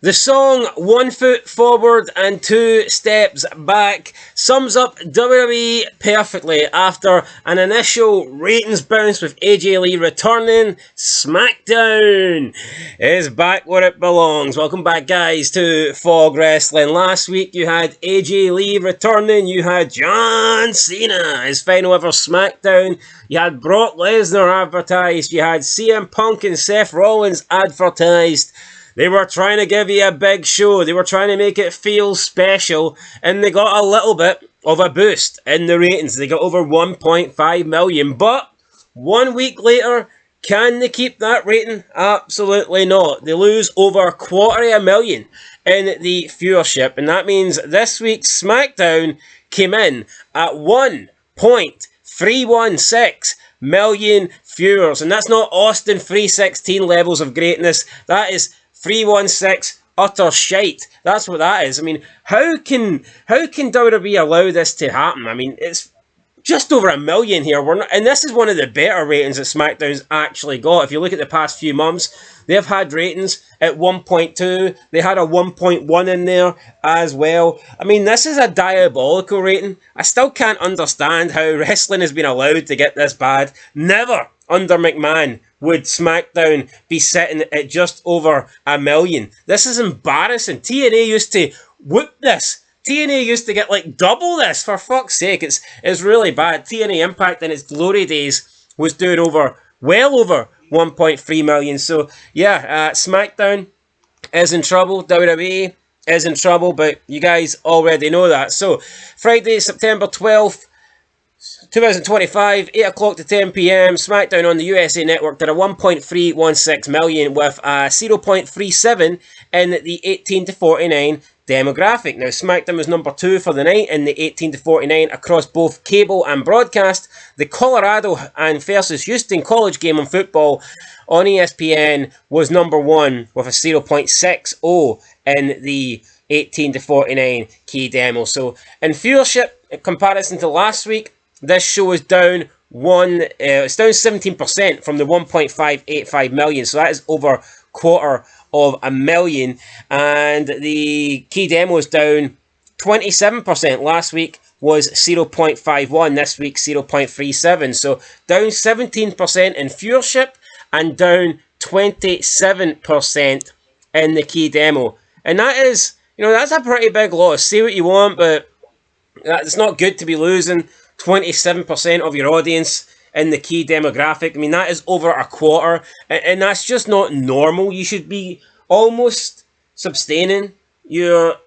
The song One Foot Forward and Two Steps Back sums up WWE perfectly after an initial ratings bounce with AJ Lee returning. Smackdown is back where it belongs. Welcome back, guys, to Fog Wrestling. Last week you had AJ Lee returning, you had John Cena, his final ever Smackdown, you had Brock Lesnar advertised, you had CM Punk and Seth Rollins advertised. They were trying to give you a big show. They were trying to make it feel special. And they got a little bit of a boost in the ratings. They got over 1.5 million. But 1 week later, can they keep that rating? Absolutely not. They lose over 250,000 in the viewership. And that means this week's SmackDown came in at 1.316 million viewers. And that's not Austin 316 levels of greatness. That is 316 utter shite. That's what that is. I mean, how can WWE allow this to happen? I mean, it's just over 1 million here. And this is one of the better ratings that SmackDown's actually got. If you look at the past few months, they've had ratings at 1.2. They had a 1.1 in there as well. I mean, this is a diabolical rating. I still can't understand how wrestling has been allowed to get this bad. Never under McMahon would SmackDown be sitting at just over 1 million. This is embarrassing. TNA used to whoop this. TNA used to get like double this, for fuck's sake. It's really bad. TNA Impact in its glory days was doing well over 1.3 million. So yeah, SmackDown is in trouble. WWE is in trouble, but you guys already know that. So Friday, September 12th, 2025, 8 o'clock to 10 p.m, SmackDown on the USA Network did a 1.316 million with a 0.37 in the 18 to 49 demographic. Now, SmackDown was number 2 for the night in the 18 to 49 across both cable and broadcast. The Colorado and versus Houston college game on football on ESPN was number 1 with a 0.60 in the 18 to 49 key demo. So, in viewership, in comparison to last week, this show is down it's down 17% from the 1.585 million. So that is over 250,000. And the key demo is down 27%. Last week was 0.51. This week 0.37. So down 17% in viewership and down 27% in the key demo. And that is, that's a pretty big loss. Say what you want, but it's not good to be losing 27% of your audience in the key demographic. I mean, that is over a quarter, and that's just not normal. You should be almost sustaining your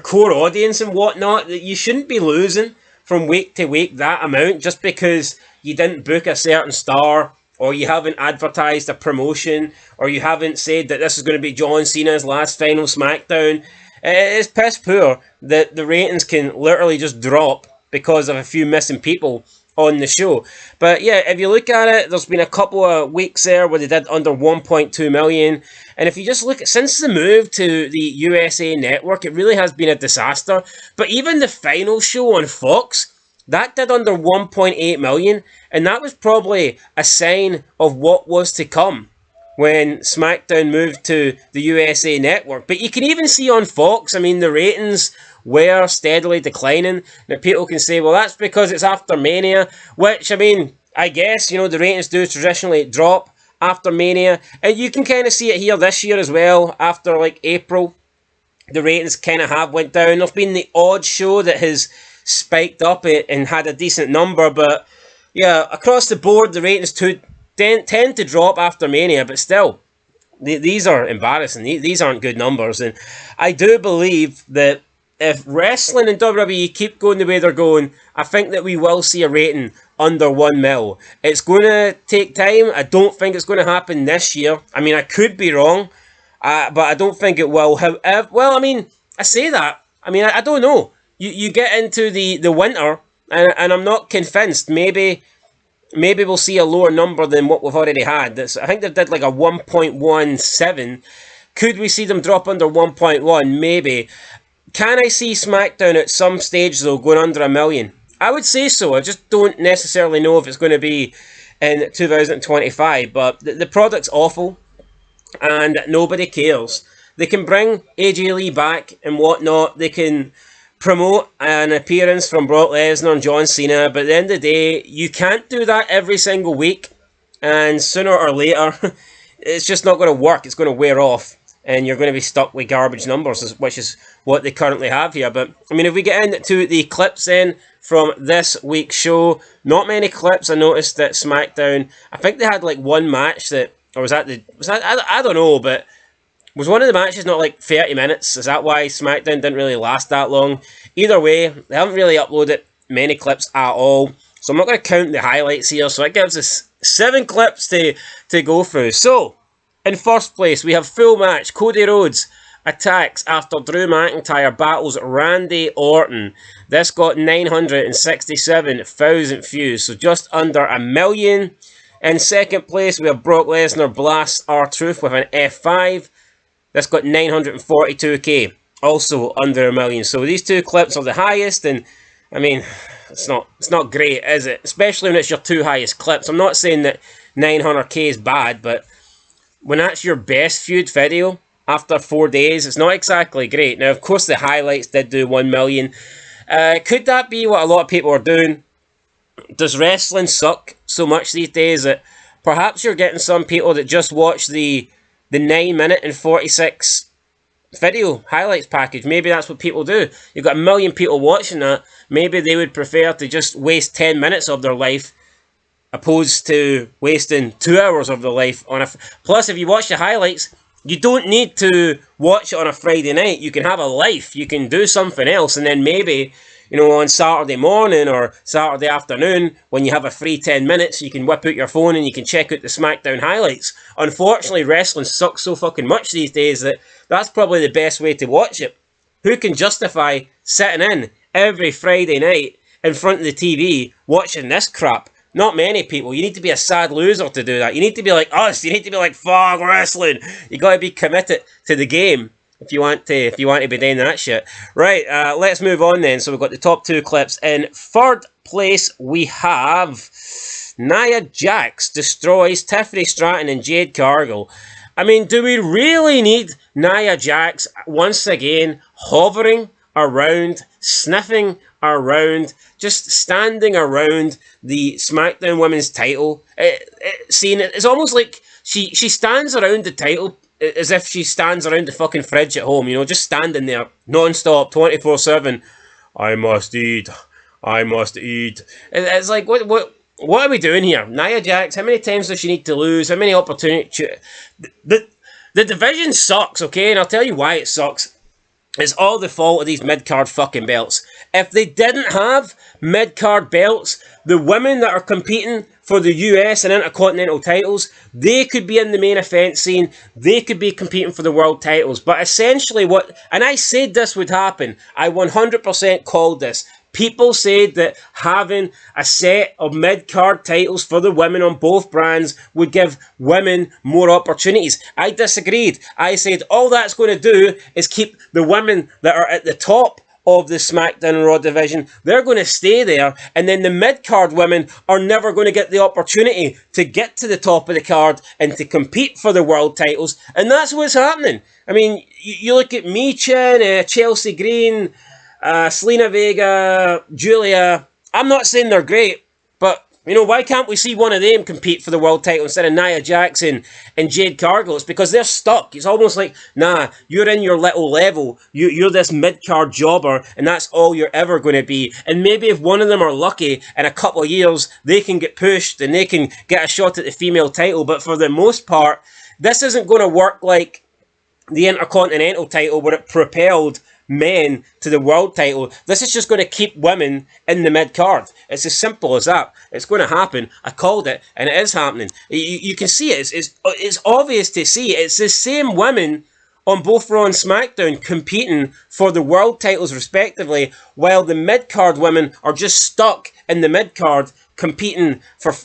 core audience and whatnot. You shouldn't be losing from week to week that amount just because you didn't book a certain star, or you haven't advertised a promotion, or you haven't said that this is going to be John Cena's last final SmackDown. It's piss poor that the ratings can literally just drop because of a few missing people on the show. But yeah, if you look at it, there's been a couple of weeks there where they did under 1.2 million. And if you just look at, since the move to the USA Network, it really has been a disaster. But even the final show on Fox, that did under 1.8 million. And that was probably a sign of what was to come when SmackDown moved to the USA Network. But you can even see on Fox, I mean, the ratings were steadily declining. Now, people can say, well, that's because it's after Mania, which, I mean, I guess, the ratings do traditionally drop after Mania. And you can kind of see it here this year as well. After, like, April, the ratings kind of have went down. There's been the odd show that has spiked up and had a decent number. But, yeah, across the board, the ratings tend to drop after Mania, but still, these are embarrassing. These aren't good numbers, and I do believe that if wrestling and WWE keep going the way they're going, I think that we will see a rating under 1 mil. It's going to take time. I don't think it's going to happen this year. I mean, I could be wrong, but I don't think it will. However, well, I mean, I say that. I mean, I don't know. You get into the winter, and I'm not convinced. Maybe we'll see a lower number than what we've already had. I think they did like a 1.17. Could we see them drop under 1.1? Maybe. Can I see SmackDown at some stage, though, going under 1 million? I would say so. I just don't necessarily know if it's going to be in 2025. But the product's awful. and nobody cares. They can bring AJ Lee back and whatnot. They can promote an appearance from Brock Lesnar and John Cena, but at the end of the day, you can't do that every single week, and sooner or later, it's just not going to work. It's going to wear off, and you're going to be stuck with garbage numbers, which is what they currently have here. But, I mean, if we get into the clips then from this week's show, not many clips. I noticed that SmackDown, I think they had like one match that, or was that, I don't know, but was one of the matches not like 30 minutes? Is that why SmackDown didn't really last that long? Either way, they haven't really uploaded many clips at all. So I'm not going to count the highlights here. So it gives us 7 clips to go through. So, in first place, we have full match. Cody Rhodes attacks after Drew McIntyre battles Randy Orton. This got 967,000 views. So just under 1 million. In second place, we have Brock Lesnar blasts R-Truth with an F5. This got 942k, also under 1 million. So these two clips are the highest, and I mean, it's not great, is it? Especially when it's your 2 highest clips. I'm not saying that 900k is bad, but when that's your best feud video after 4 days, it's not exactly great. Now, of course, the highlights did do 1 million. Could that be what a lot of people are doing? Does wrestling suck so much these days that perhaps you're getting some people that just watch the 9-minute and 46 video highlights package? Maybe that's what people do. You've got 1 million people watching that. Maybe they would prefer to just waste 10 minutes of their life opposed to wasting 2 hours of their life on a... Plus, if you watch the highlights, you don't need to watch it on a Friday night. You can have a life. You can do something else, and then maybe, you know, on Saturday morning or Saturday afternoon, when you have a free 10 minutes, you can whip out your phone and you can check out the SmackDown highlights. Unfortunately, wrestling sucks so fucking much these days that that's probably the best way to watch it. Who can justify sitting in every Friday night in front of the TV watching this crap? Not many people. You need to be a sad loser to do that. You need to be like us. You need to be like, fuck wrestling. You got to be committed to the game if you want to be doing that shit. Right, let's move on then. So we've got the top 2 clips. In third place, we have Nia Jax destroys Tiffany Stratton and Jade Cargill. I mean, do we really need Nia Jax once again hovering around, sniffing around, just standing around the SmackDown Women's title? It's almost like she stands around the title as if she stands around the fucking fridge at home, you know, just standing there non-stop, 24/7. I must eat. It's like, what are we doing here? Nia Jax, how many times does she need to lose? How many opportunities? The division sucks, okay? And I'll tell you why it sucks. It's all the fault of these mid-card fucking belts. If they didn't have mid-card belts, the women that are competing for the US and Intercontinental titles, they could be in the main event scene. They could be competing for the world titles. But essentially and I said this would happen. I 100% called this. People said that having a set of mid-card titles for the women on both brands would give women more opportunities. I disagreed. I said all that's going to do is keep the women that are at the top of the SmackDown and Raw division. They're going to stay there, and then the mid-card women are never going to get the opportunity to get to the top of the card and to compete for the world titles, and that's what's happening. I mean, you look at Michin, Chelsea Green, Selena Vega, Julia. I'm not saying they're great, but you know, why can't we see one of them compete for the world title instead of Nia Jax and Jade Cargill? It's because they're stuck. It's almost like, nah, you're in your little level. You're this mid-card jobber, and that's all you're ever going to be. And maybe if one of them are lucky, in a couple of years, they can get pushed and they can get a shot at the female title. But for the most part, this isn't going to work like the Intercontinental title where it propelled men to the world title. This is just going to keep women in the mid-card. It's as simple as that. It's going to happen. I called it, and it is happening. You can see it. It's obvious to see. It's the same women on both Raw and SmackDown competing for the world titles respectively, while the mid-card women are just stuck in the mid-card competing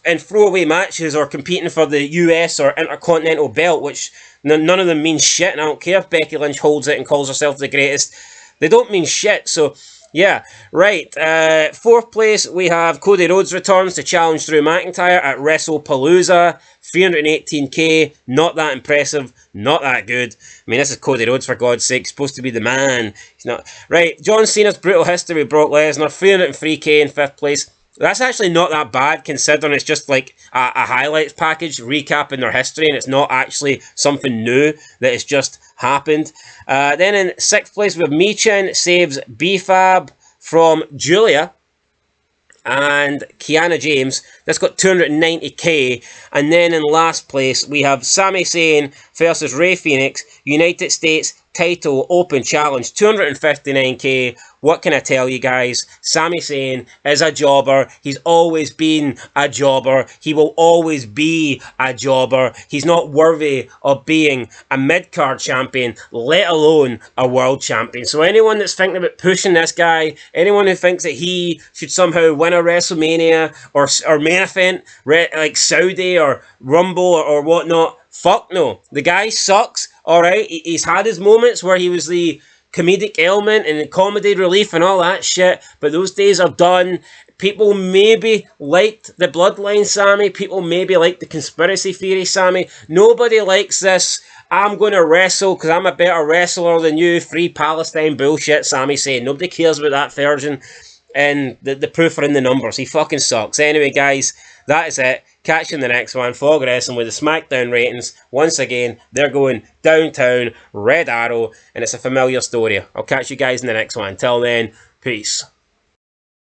in throwaway matches or competing for the US or Intercontinental belt, which none of them mean shit, and I don't care if Becky Lynch holds it and calls herself the greatest. They don't mean shit. So Yeah, right. Fourth place, we have Cody Rhodes returns to challenge Drew McIntyre at WrestlePalooza. 318k, not that impressive, not that good. I mean, this is Cody Rhodes, for God's sake, supposed to be the man. He's not. Right, John Cena's brutal history with Brock Lesnar, 303k in fifth place. That's actually not that bad, considering it's just like a highlights package recapping their history, and it's not actually something new that has just happened. Then in sixth place, we have Michin saves B-Fab from Julia and Kiana James. That's got 290k. And then in last place, we have Sami Zayn versus Rey Fenix, United States title open challenge, 259k. What can I tell you guys? Sami Zayn is a jobber. He's always been a jobber. He will always be a jobber. He's not worthy of being a mid-card champion, let alone a world champion. So anyone that's thinking about pushing this guy, anyone who thinks that he should somehow win a WrestleMania or main event, like Saudi or Rumble or whatnot, fuck no. The guy sucks, alright? He's had his moments where he was the comedic element and comedy relief and all that shit, but those days are done. People maybe liked the Bloodline Sammy, people maybe liked the conspiracy theory Sammy. Nobody likes this I'm going to wrestle because I'm a better wrestler than you, free Palestine bullshit Sammy saying. Nobody cares about that version, and the proof are in the numbers. He fucking sucks. Anyway guys, that is it. Catch you in the next one. Fog Wrestling with the SmackDown ratings. Once again, they're going downtown, Red Arrow, and it's a familiar story. I'll catch you guys in the next one. Until then, peace.